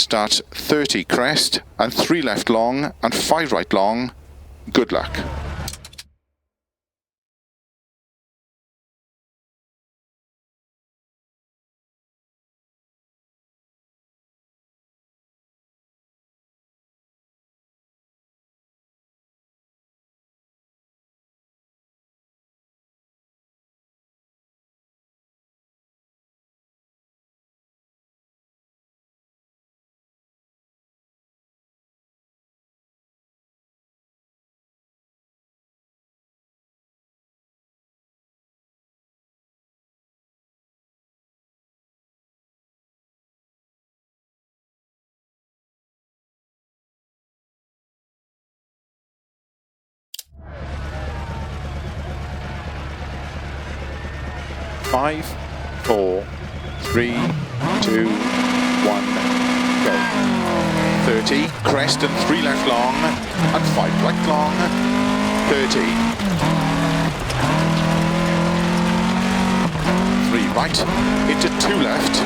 Start 30 crest and 3 left long and 5 right long. Good luck. Five, 4, 3, 2, 1, go. 30, crest and 3 left long and 5 right long. 30. 3 right into 2 left.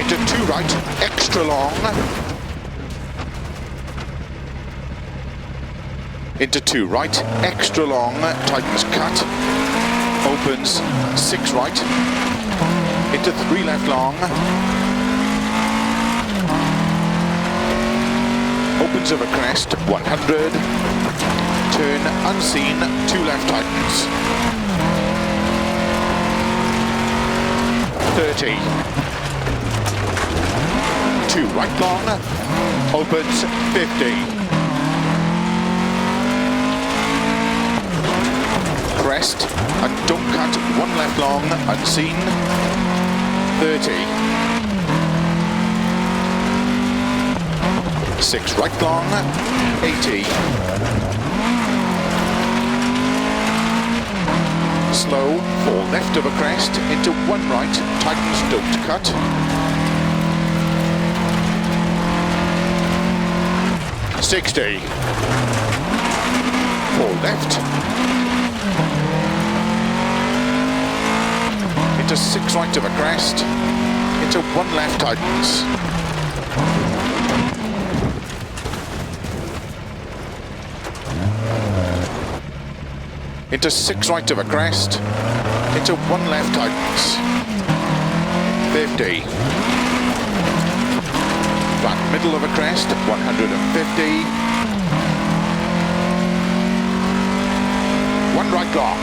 Into 2 right, extra long. Into 2 right, extra long, tightens cut, opens 6 right, into 3 left long, opens over crest, 100, turn unseen, 2 left tightens, 30, 2 right long, opens 50. Crest and don't cut, 1 left long, unseen, 30. 6 right long, 80. Slow, 4 left of a crest, into 1 right, tightens, don't cut. 60. 4 left. Into 6 right of a crest, into 1 left tightens. Into 6 right of a crest, into 1 left tightens. 50. Flat middle of a crest, 150. 1 right long.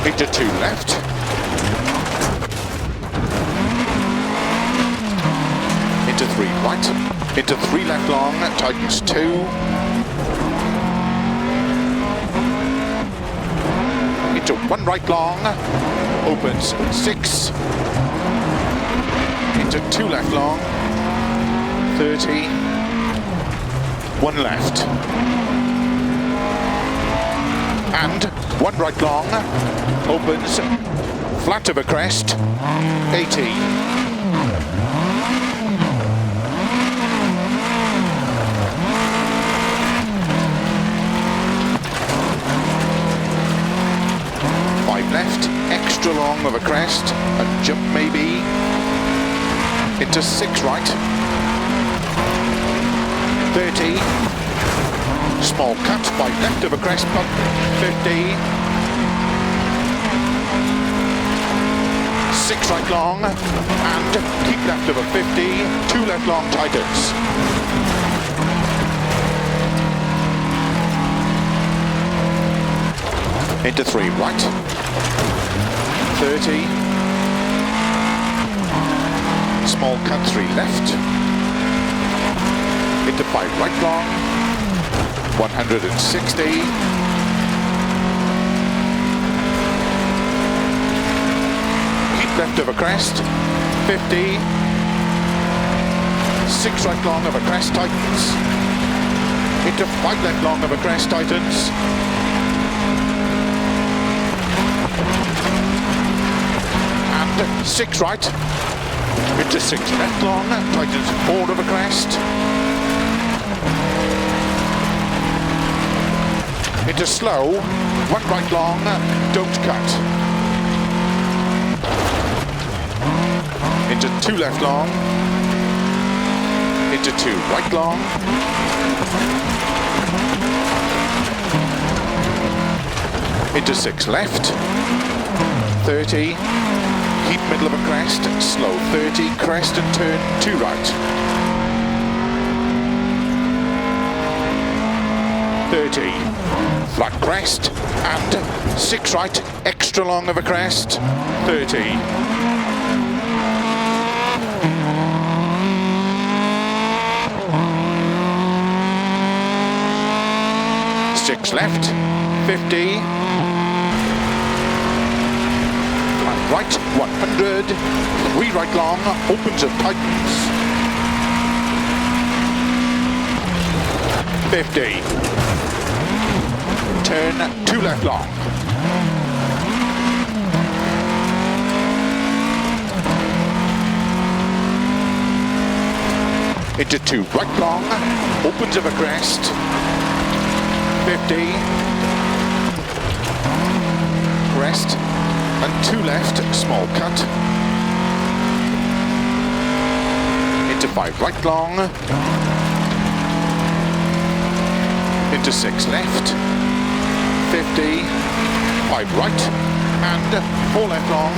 Into 2 left. Into 3 right. Into 3 left long, tightens 2. Into 1 right long, opens 6. Into 2 left long, 30. 1 left. And 1 right long, opens, flat of a crest, 80. 5 left, extra long of a crest, and jump maybe, into 6 right, 30. Small cut, 5 left of a crest bump, 50. 6 right long, and keep left of a 50, 2 left long tightens. Into 3 right, 30. Small cut, 3 left. Into 5 right long, 160. Left of a crest, 50. 6 right long of a crest tightens. Into 5 left long of a crest tightens. And 6 right. Into 6 left long, tightens 4 of a crest. into slow, 1 right long, don't cut. Into 2 left long, into 2 right long, into 6 left, 30, keep middle of a crest, slow 30, crest and turn 2 right. 30, flat crest and 6 right, extra long of a crest, 30. 6 left, 50. Flat right, 100. 3 right long, opens and tightens. 50. Turn 2 left long. Into 2 right long, opens of a crest. 50, crest, and 2 left, small cut, into 5 right long, into 6 left, 50, 5 right, and 4 left long,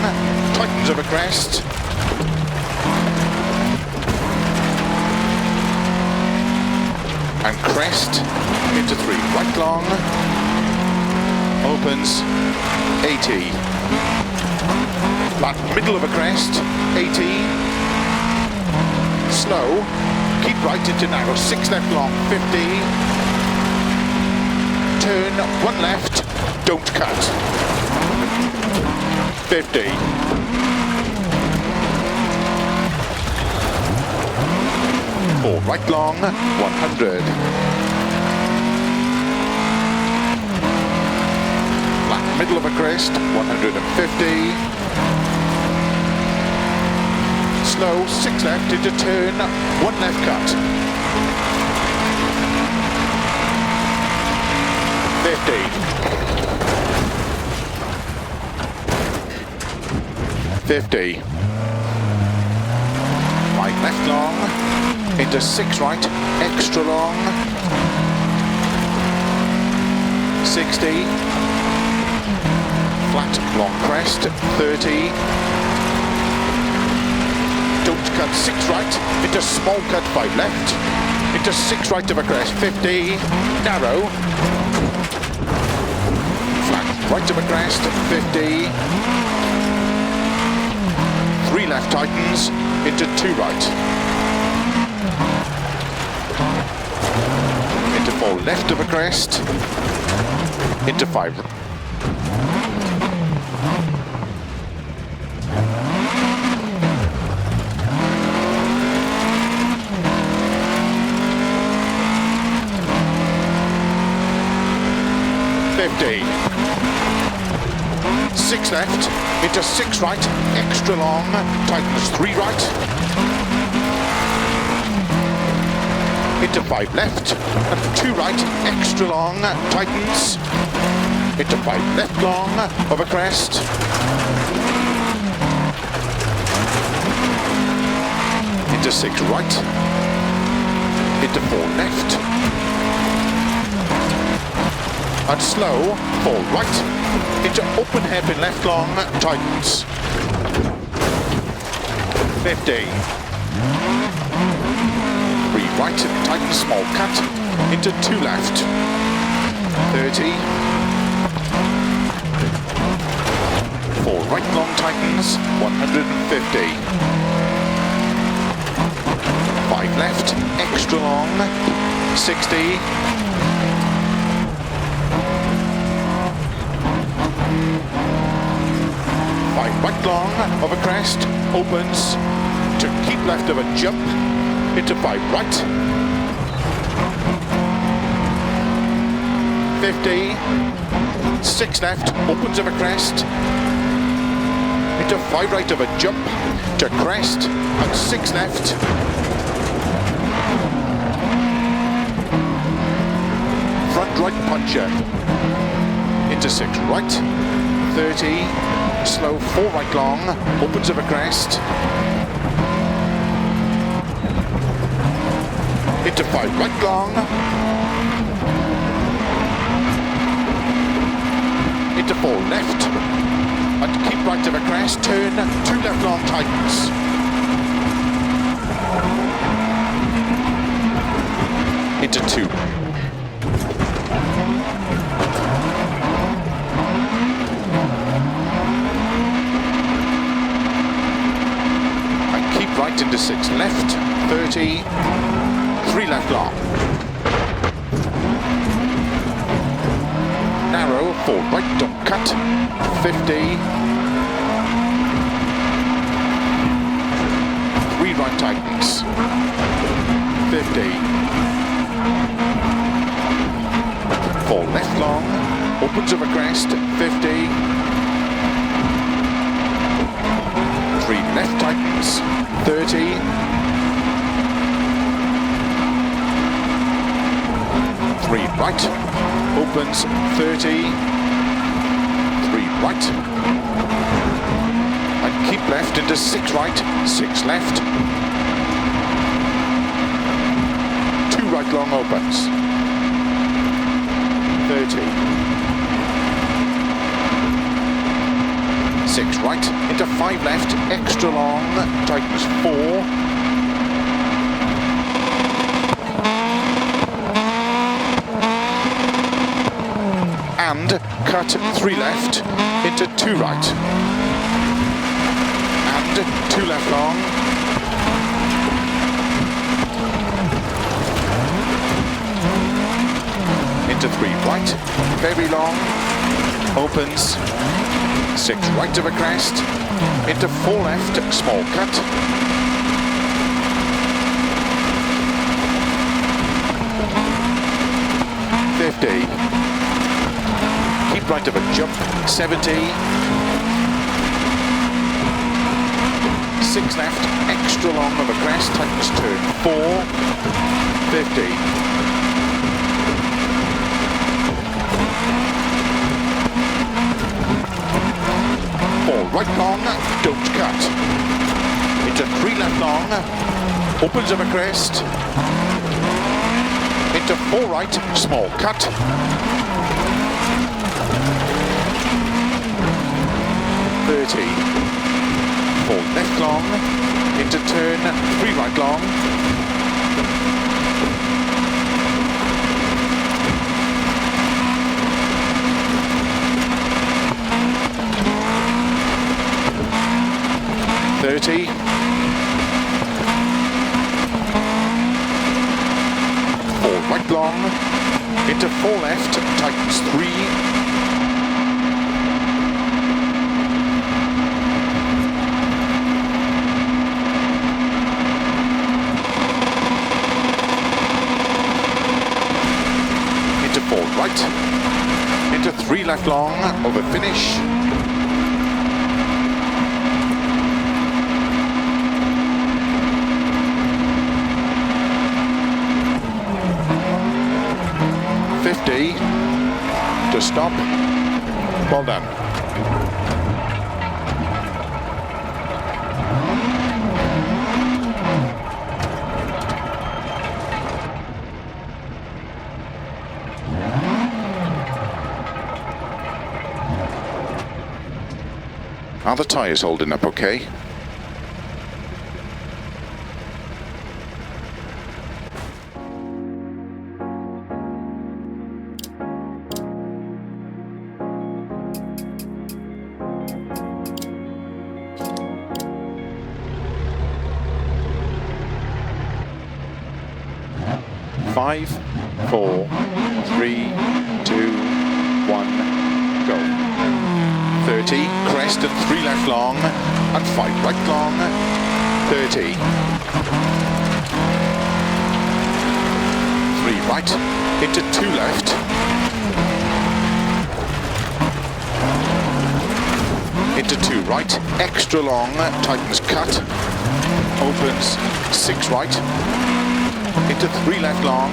tightens of a crest, and crest, into 3 right long, opens 80, flat middle of a crest, 80, slow, keep right into narrow, 6 left long, 50, turn 1 left, don't cut, 50, 4 right long, 100. Flat middle of a crest, 150. Slow, 6 left into turn, 1 left cut. 50. 50. 5 left long, into 6 right, extra long, 60, flat long crest, 30, don't cut 6 right, into small cut 5 left, into 6 right of a crest, 50, narrow, flat right of a crest, 50, 3 left tightens, into 2 right, into 4 left of a crest, into 5. Six left, into 6 right, extra long, tightens 3 right, into 5 left, and 2 right, extra long, tightens, into 5 left long, of a crest, into 6 right, into 4 left, and slow, 4 right, into open hairpin left long, tightens. 50. 3 right, tightens, small cut, into 2 left. 30. 4 right long tightens, 150. 5 left, extra long, 60. 5 right long of a crest, opens to keep left of a jump, into 5 right, 50, 6 left, opens of a crest, into 5 right of a jump, to crest, and 6 left, front right puncher. Into 6 right, 30, slow 4 right long, opens of a crest. Into 5 right long. Into 4 left. And keep right of a crest, turn 2 left long tightens. Into 2. And keep right into 6 left, 30, 3 left long. Narrow, 4 right, don't cut, 50. 3 right tightens, 50. 4 left long, opens of a crest, 50. 3 left tightens, 30. 3 right, opens, 30. 3 right. And keep left into 6 right, 6 left. 2 right long opens. 30. 6 right, into 5 left, extra long, tightens 4. And cut 3 left, into 2 right. And 2 left long. Into 3 right, very long, opens, 6 right of a crest, into 4 left, small cut. Keep right of a jump, 70. 6 left, extra long of a crest, tightens turn 4, 50. 4 right long, don't cut. Into 3 left long, opens of a crest. Into 4 right, small cut. 30. 4 left long, into turn 3 right long. .30. 4 right long, into 4 left, tightens 3. 4 right, into 3 left long, over finish. To stop. Well done. Are the tyres holding up okay? Five, 4, 3, 2, 1, go. 30, crest and 3 left long, and 5 right long, 30. 3 right, into 2 left. Into 2 right, extra long, tightens cut, opens 6 right. Into 3 left long,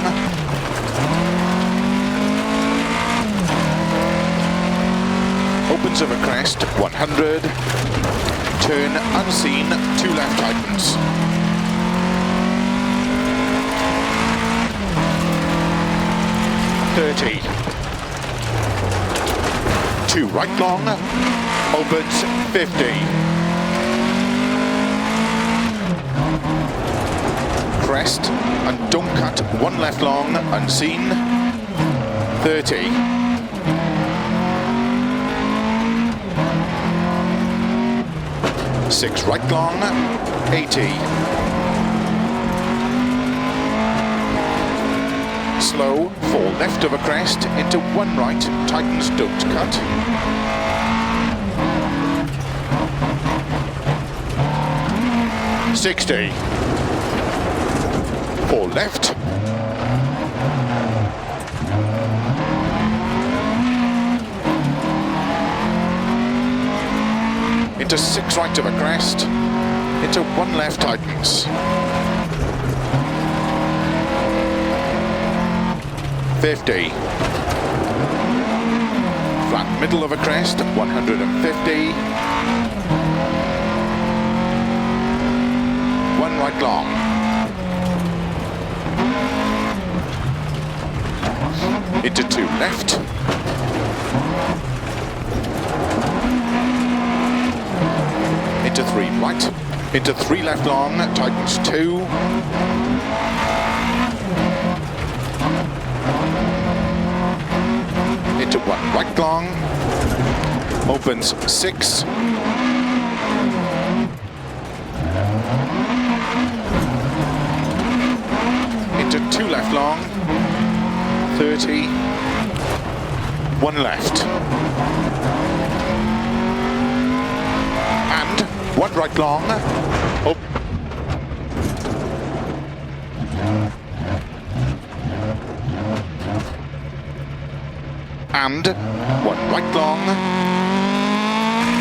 opens of a crest, 100, turn unseen, 2 left tightens. .30, 2 right long, opens 50. Crest and don't cut, 1 left long, unseen, 30. 6 right long, 80. Slow, 4 left of a crest, into 1 right, tightens, don't cut. .60. 4 left. Into 6 right of a crest, into 1 left tightens. 50. Flat middle of a crest, 150. 1 right long. Into 2 left. Into 3 right. Into 3 left long, tightens 2. Into 1 right long, opens 6. Into 2 left long, 30, 1 left. And 1 right long, and 1 right long,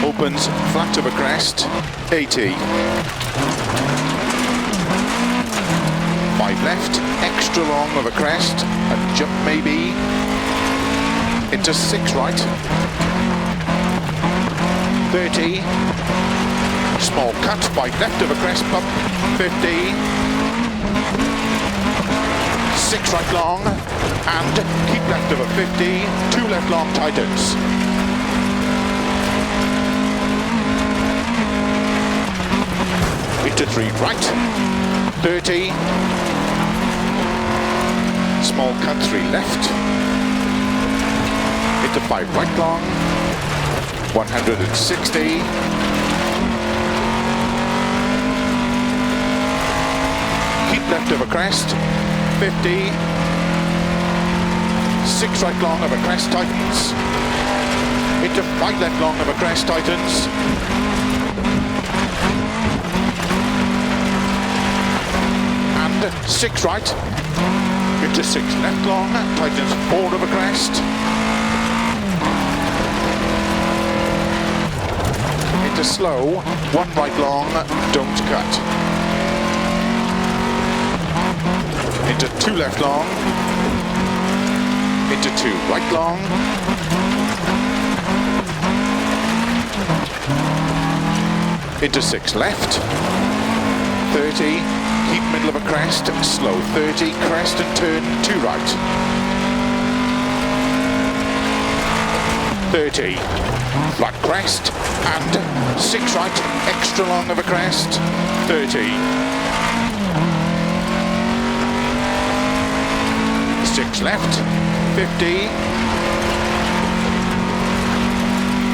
opens flat of a crest, 80. 5 left, extra long of a crest, and jump maybe, into 6 right, 30, small cut, 5 left of a crest, bump, 50, 6 right long, and keep left of a 50, 2 left long tightens. Into 3 right, 30, small cut, 3 left, into 5 right long, 160, keep left of a crest, 50, 6 right long of a crest tightens, into 5 left long of a crest tightens, and 6 right, into 6 left long, tightens 4 of a crest, into slow, 1 right long, don't cut, into 2 left long, into 2 right long, into 6 left, 30, keep middle of a crest, slow 30, crest and turn 2 right, 30, flat crest and 6 right, extra long of a crest, 30, 6 left, 50,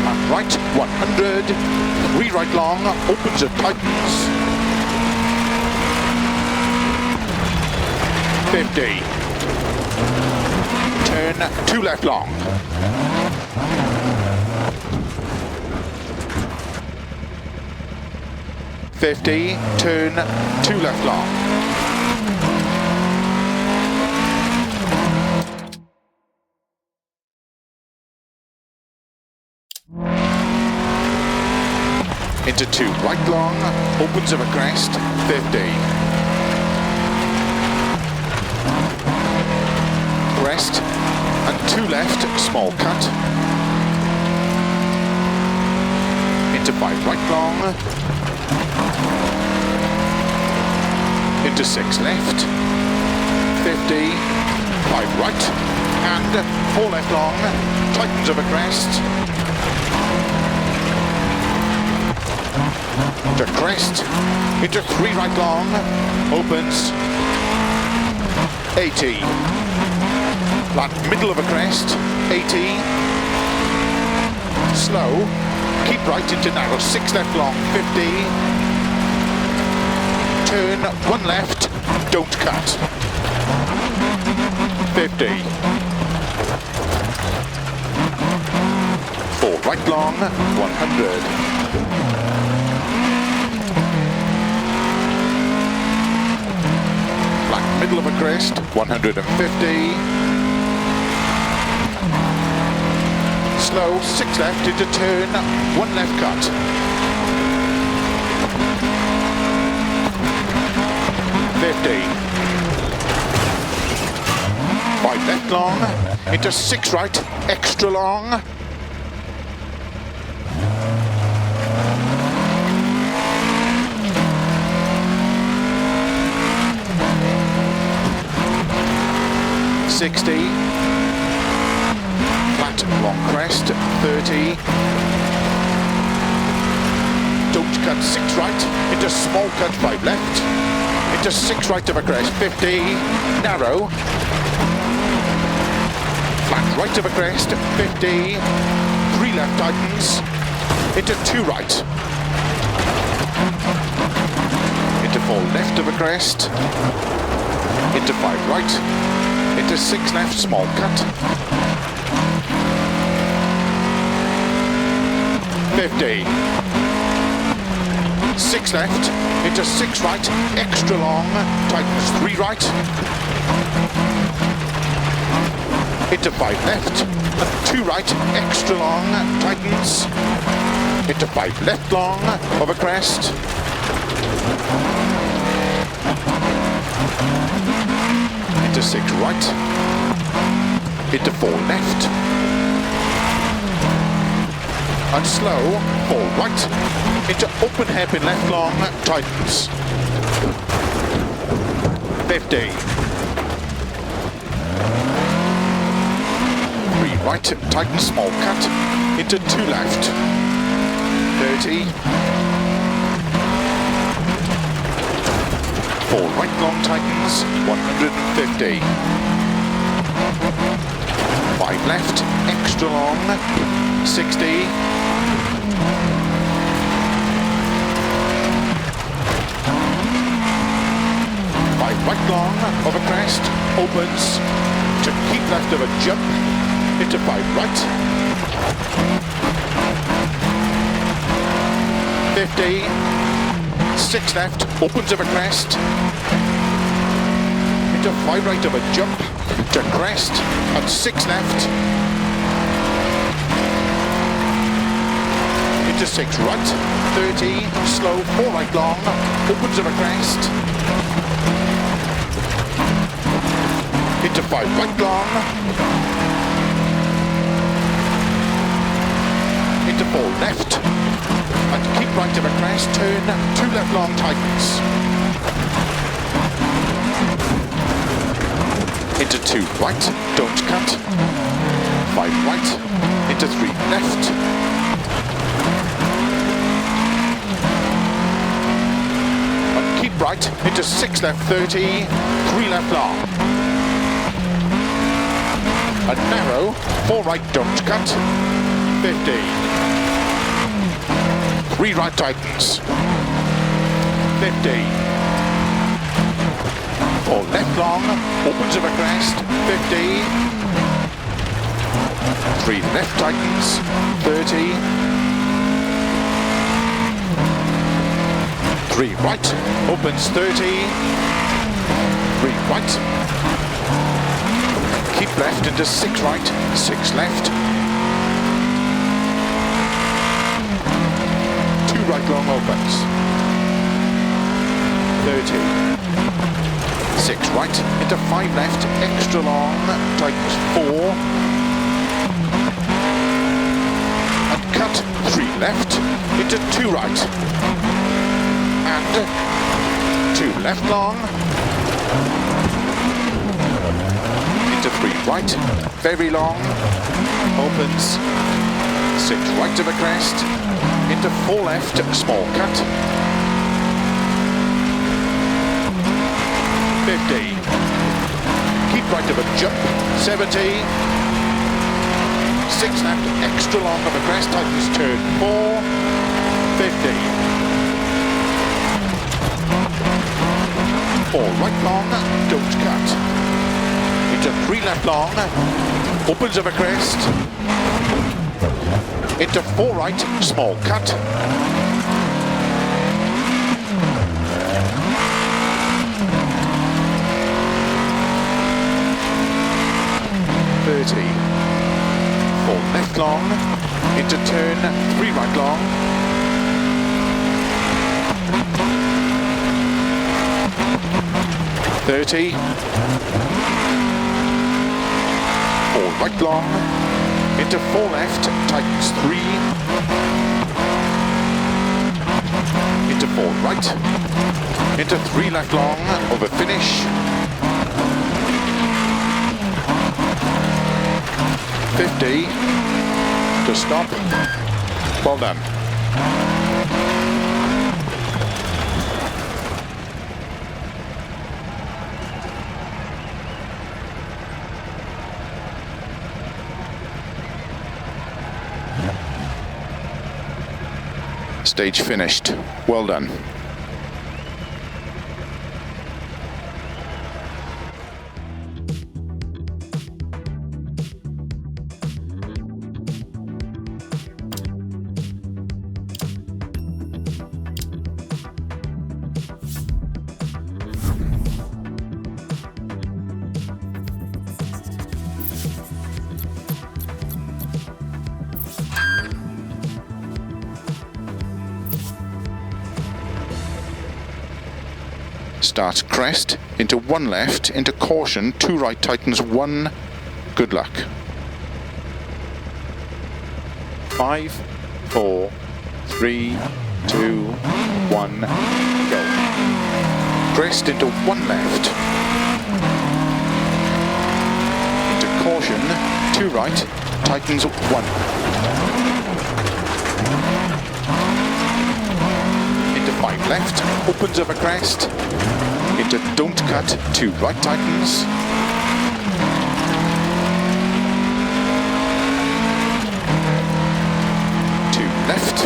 and right, 100, 3 right long, opens and tightens, 50, turn 2 left long, 50, turn 2 left long, into 2 right long, opens of a crest, 50. Crest and 2 left, small cut. 5 right long, into 6 left, 50, 5 right, and 4 left long, tightens over crest, to crest, into 3 right long, opens, 80, flat middle of a crest, 80, slow, keep right into narrow, 6 left long, 50, turn, 1 left, don't cut, 50, 4 right long, 100, middle of a crest, 150, slow, 6 left into turn, 1 left cut, 50, 5 left long, into 6 right, extra long, 60, flat long crest, 30, don't cut, 6 right, into small cut, 5 left, into 6 right of a crest, 50, narrow, flat right of a crest, 50, 3 left tightens, into 2 right, into 4 left of a crest, into 5 right, into 6 left, small cut, 50, 6 left, into 6 right, extra long, tightens 3 right, into 5 left, and 2 right, extra long, tightens, into 5 left long, of a crest, into 6 right, into 4 left, and slow, 4 right, into open hairpin left long, tightens, 50, 3 right, tightens, small cut, into 2 left, 30, 4 right long tightens, 150, 5 left, extra long, 60, 5 right long, of a crest, opens, to keep left of a jump, into 5 right, 50, 6 left, opens of a crest, into 5 right of a jump, to crest, and 6 left, into 6 right, 30, slow, 4 right long, opens of a crest, into 5 right long, into 4 left, and keep right of a crest, turn, 2 left long tightens, into 2 right, don't cut, 5 right, into 3 left, and keep right, into 6 left, 30, 3 left long, and narrow, 4 right, don't cut, 50, 3 right tightens, 50, 4 left long, opens of a crest, 50, 3 left tightens, 30, 3 right, opens 30, 3 right, keep left into 6 right, 6 left, right long opens, 30, 6 right, into 5 left, extra long, tightens 4, and cut 3 left, into 2 right, and 2 left long, into 3 right, very long, opens, 6 right of a crest, into 4 left, small cut, 50, keep right of a jump, 70, 6 left, extra long of a crest, tightens turn 4, 50, 4 right long, don't cut, into 3 left long, opens of a crest, into 4 right, small cut, 30, 4 left long, into turn 3 right long, 30, 4 right long, into 4 left, tightens 3, into 4 right, into 3 left long, over finish, 50, to stop, well done. Stage finished. Well done. Starts crest, into 1 left, into caution, 2 right, tightens 1, good luck. 5, 4, 3, 2, 1, go. Crest into 1 left, into caution, 2 right, tightens 1. Into 5 left, opens of a crest, into don't cut, 2 right tightens, left,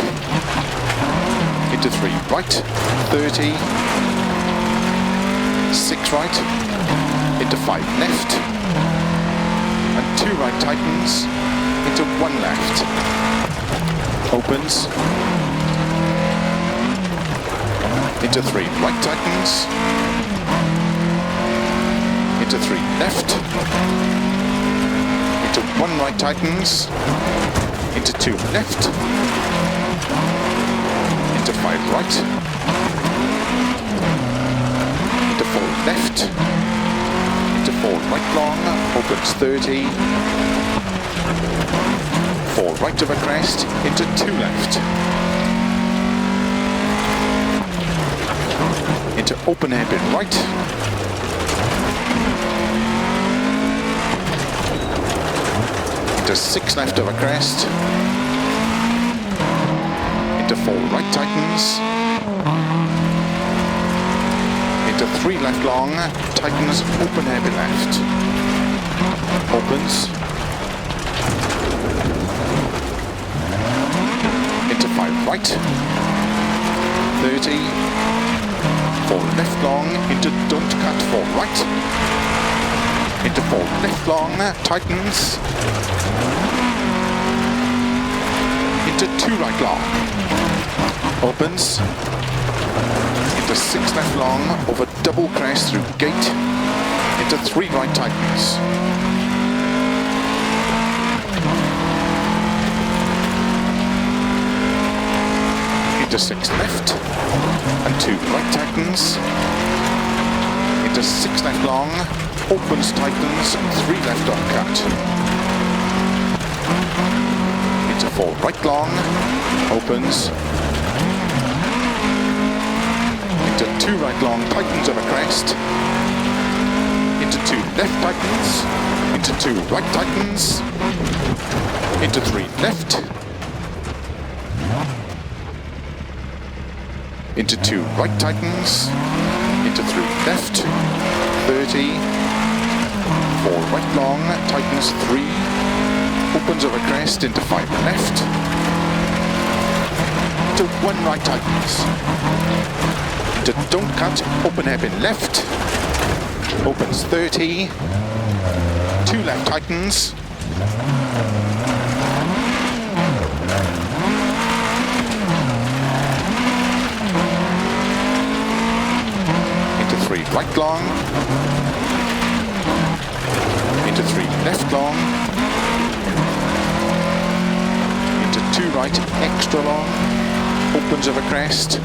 into 3 right, 30, 6 right, into 5 left, and 2 right tightens, into 1 left, opens, into 3 right tightens, into 3 left, into 1 right tightens, into 2 left, into 5 right, into 4 left, into 4 right long, opens 30, 4 right of a crest, into 2 left, into open hairpin right, into 6 left of a crest, into 4 right tightens, into 3 left long, tightens open hairpin left, opens, into 5 right, 30, 4 left long, into don't cut 4 right, into 4 left long, tightens, into 2 right long, opens, into 6 left long, over double crest through gate, into 3 right tightens, into 6 left, and 2 right tightens, into 6 left long, opens, tightens, 3 left on cut, into 4 right long, opens. Into 2 right long, tightens over crest. Into 2 left tightens. Into 2 right tightens. Into 3 left. Into 2 right tightens. Into 3 left. 30. 4 right long, tightens 3. Opens over crest into 5 left. Into 1 right tightens. Into don't cut, open hairpin left. Opens 30. 2 left tightens. Into 3 right long. Into 3 left long. Into 2 right extra long. Opens over crest.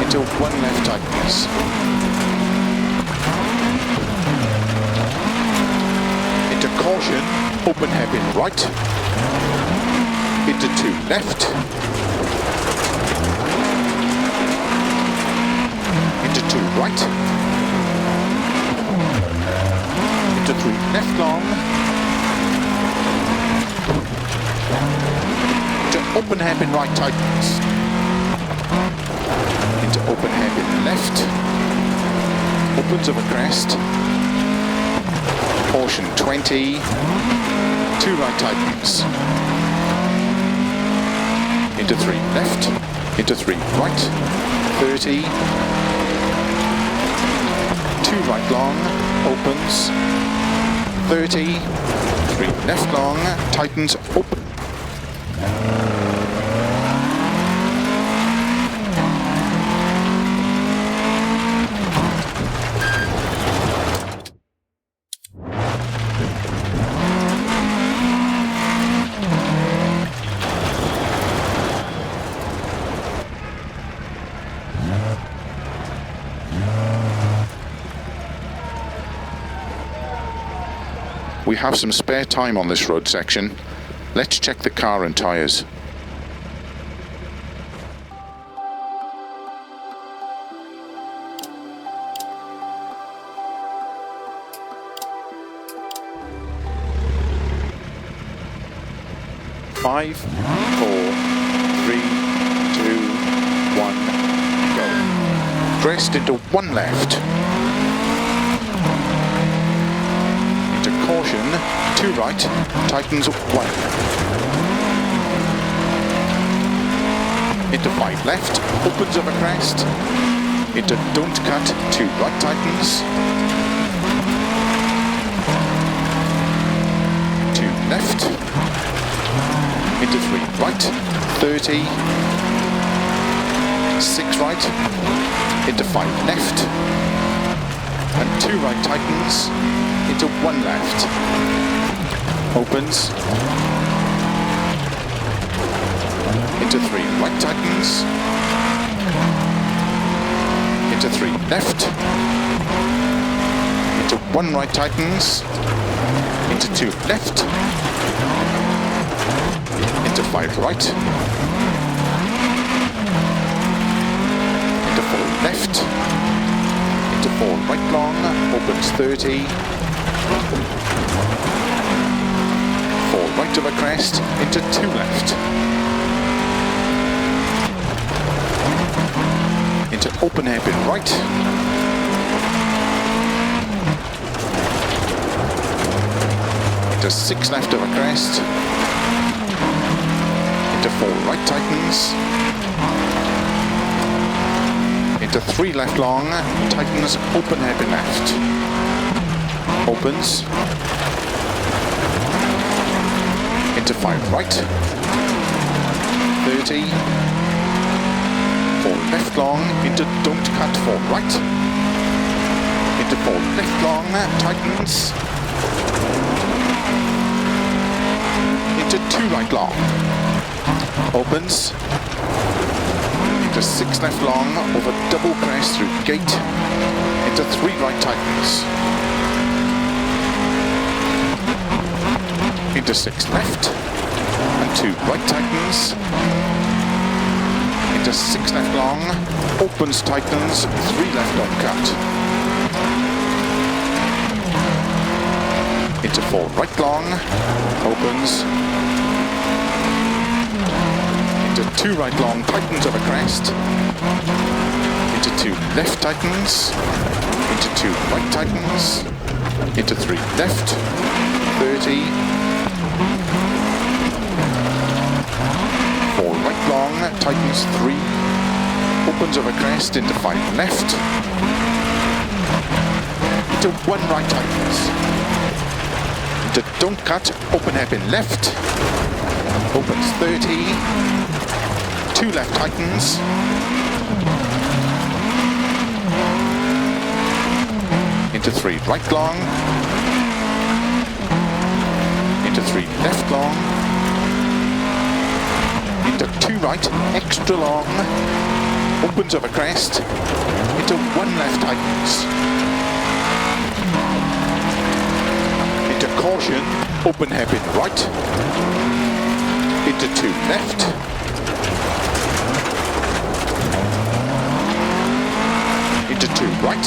Into 1 left tightens. Into caution, open hairpin right. Into 2 left. Into 2 right. Into 3 left long. Into open hairpin right tightens. Into open hairpin left. Opens over crest. Caution 20. 2 right tightens. Into 3 left. Into 3 right. 30. 2 right long. Opens. 30. 3 left long. Tightens. Open. We have some spare time on this road section. Let's check the car and tyres. Five, 4, 3, 2, 1, go. Crest into 1 left. Into caution, 2 right, tightens 1. Into 5 left, opens over crest. Into don't cut, 2 right tightens. 2 left. Into 3 right, 30. 6 right. Into 5 left. And 2 right tightens. Into 1 left. Opens. Into 3 right tightens. Into 3 left. Into 1 right tightens. Into 2 left. Into 5 right. Into 4 left. Into 4 right long. Opens 30. 4 right over crest. Into 2 left. Into open hairpin right. Into 6 left over crest. Into 4 right tightens. Into 3 left long, tightens, open hairpin left. Opens. Into 5 right. 30. 4 left long, into don't cut 4 right. Into 4 left long, tightens. Into 2 right long. Opens. Into 6 left long, over double crest through gate. Into 3 right tightens. Into 6 left. and 2 right tightens, into 6 left long, opens, tightens, 3 left long cut, into 4 right long, opens, into 2 right long, tightens over crest, into 2 left tightens, into 2 right tightens, into 3 left, 30, 4 right long, tightens 3, opens over crest into 5 left, into 1 right tightens, into don't cut, open hairpin left, opens 30, 2 left tightens, into 3 right long, into 3 left long, into 2 right, extra long, opens over crest, into 1 left tightens, into caution, open hairpin right, into 2 left, into 2 right,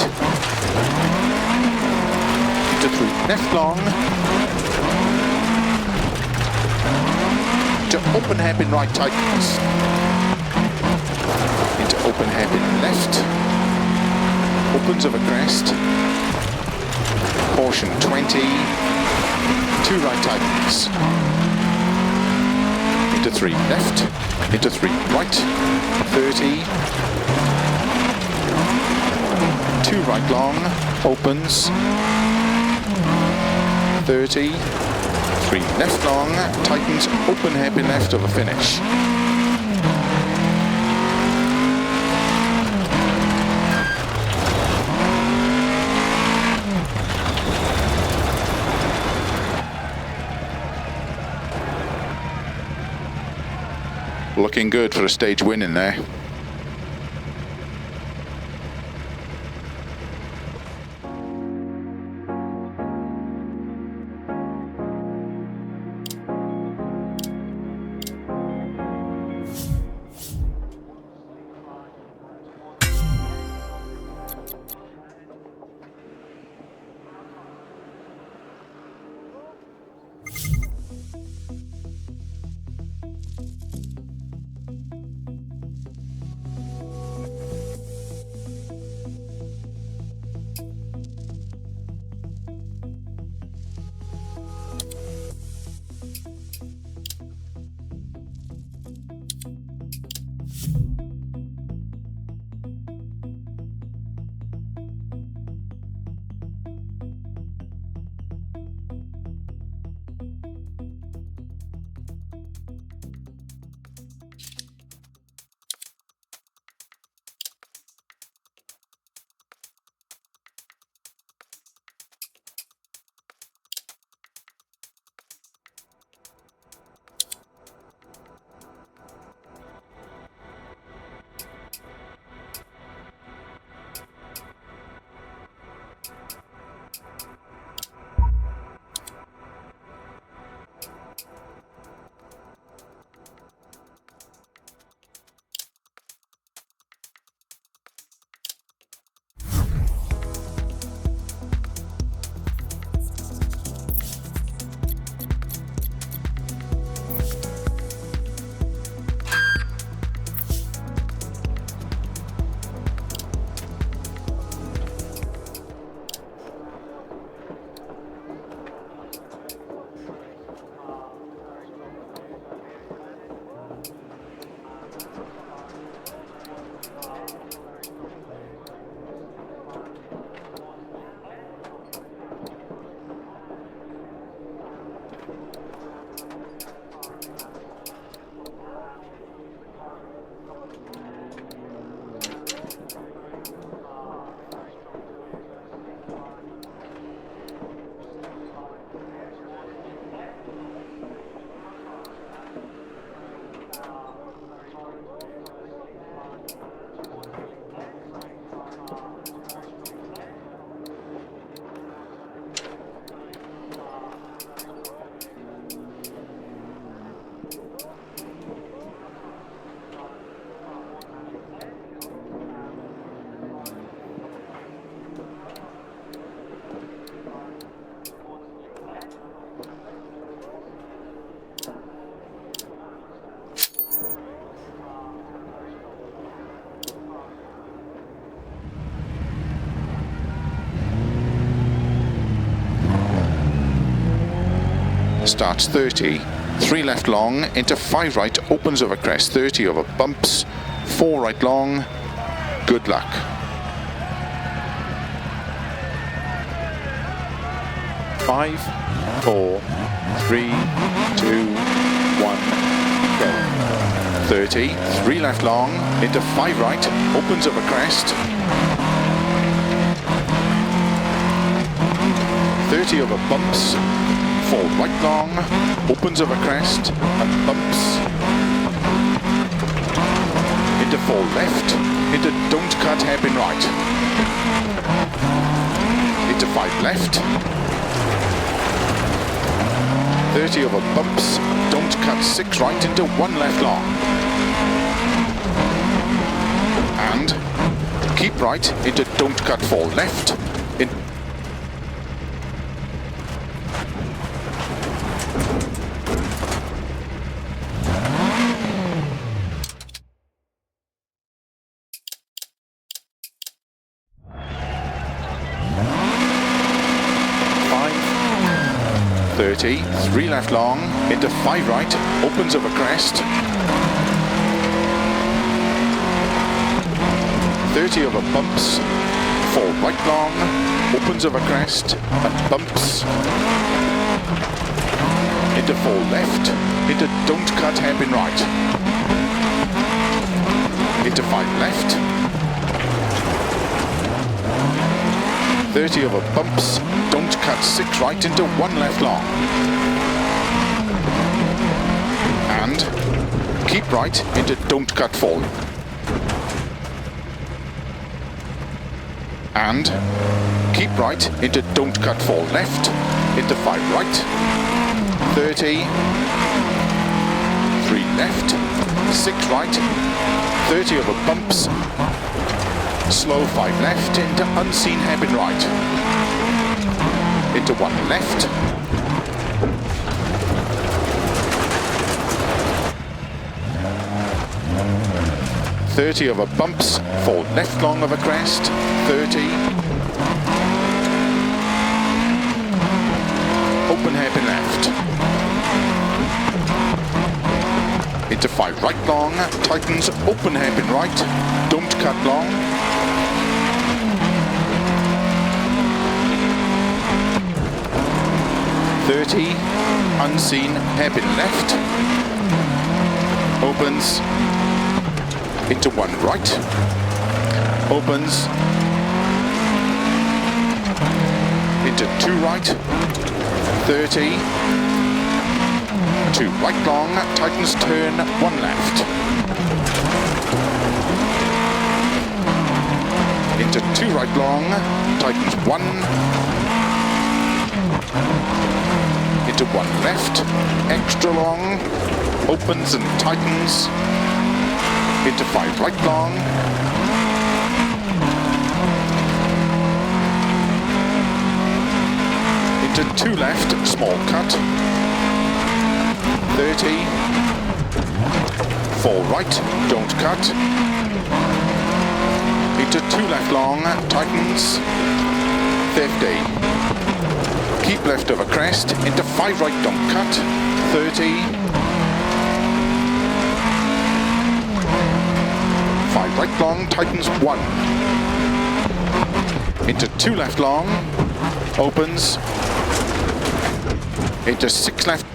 into 3 left long, into open hairpin right tightens, into open hairpin left, opens over crest, caution 20, 2 right tightens, into 3 left, into 3 right, 30, 2 right long, opens, 30, 3 left long, tightens, open hairpin left over finish. Looking good for a stage win in there. starts 30, 3 left long, into 5 right, opens over crest, 30 over bumps, 4 right long, good luck. 5, 4, 3, 2, 1, go. 30, 3 left long, into 5 right, opens over crest. 30 over bumps, 4 right long, opens over crest, and bumps. Into 4 left, into don't cut hairpin right. Into 5 left. 30 over bumps, don't cut 6 right, into 1 left long. And keep right, into don't cut 4 left. In 30, 3 left long, into 5 right, opens over crest. 30 over bumps, 4 right long, opens over crest, and bumps. Into 4 left, into don't cut hairpin right. Into 5 left. 30 over bumps, don't cut 6 right, into 1 left long. And keep right, into don't cut 4. And keep right, into don't cut 4 left, into 5 right. 30, 3 left, 6 right, 30 over bumps. Slow 5 left, into unseen hairpin right. Into 1 left. 30 over bumps, 4 left long over crest, 30. Open hairpin left. Into 5 right long, tightens, open hairpin right, don't cut long. 30, unseen, hairpin left, opens, into 1 right, opens, into 2 right, 30, 2 right long, tightens, turn, 1 left, into 2 right long, tightens 1, into 1 left, extra long, opens and tightens, into 5 right long, into 2 left, small cut, 30, 4 right, don't cut, into 2 left long, tightens, 50. Keep left over crest, into 5 right, don't cut, 30. 5 right long, tightens 1. Into 2 left long, opens. Into 6 left.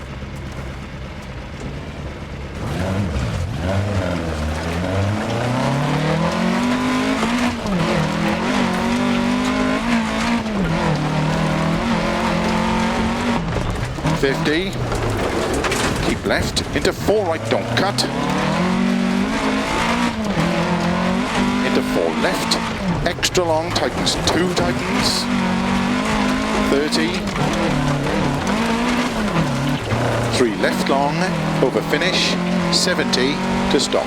.50, keep left, into 4 right, don't cut, into 4 left, extra long, tightens 2, tightens, 30, 3 left long, over finish, 70 to stop.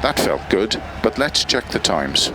That felt good, but let's check the times.